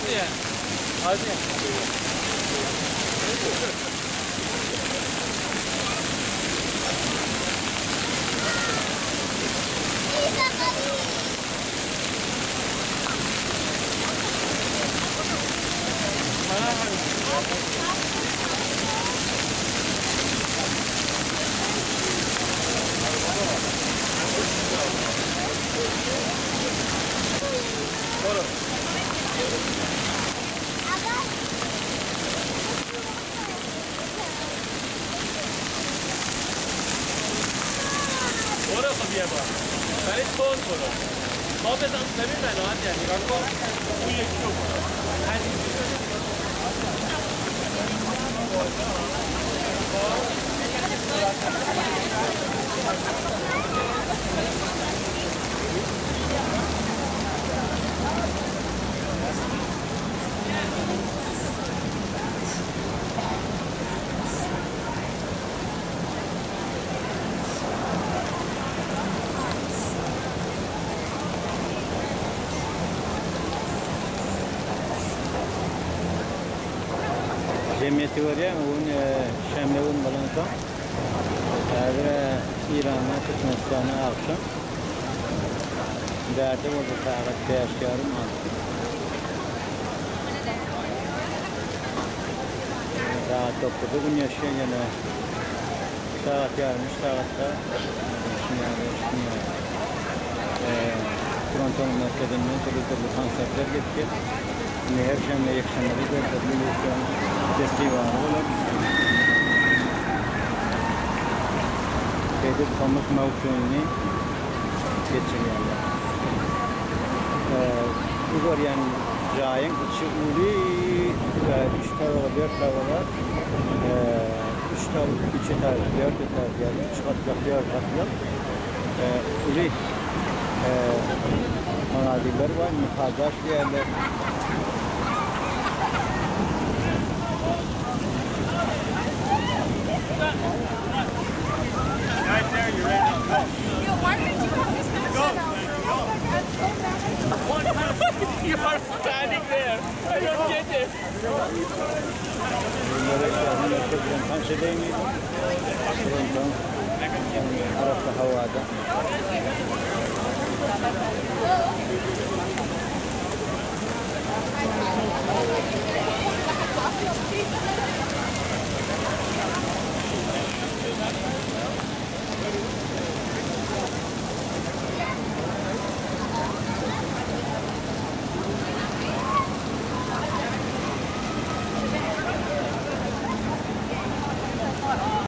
Hadi ya. Hadi. برای تون برو ما بزن ببین مناعت یعنی نگاه کن اون یکی رو برو جمعیتی وریه اون شنبه اون بلندان در ایران ترکمنستان akşam derdi oldu tarihte yaşıyorum daha topladı gün yaşıyor yine saat yarmış saatte Toronto'nun merkezinden türlü konsertler gitti. Her şemle yakşamları gördüm. Festival olur. Şeyde Thomas Mauchon'u geçiriyorlar. Bu yani Jayın içi uli 3 tava 4 tava var. 3 tava 2 tava 4 tava yani 3 katlı 4 katlı uli manaziler var. Muhtaç yerler. Right there, you're ready to go. Yo, why did you have this mask Go. on? That's so bad. You are standing there. I don't get it. Arafta havada.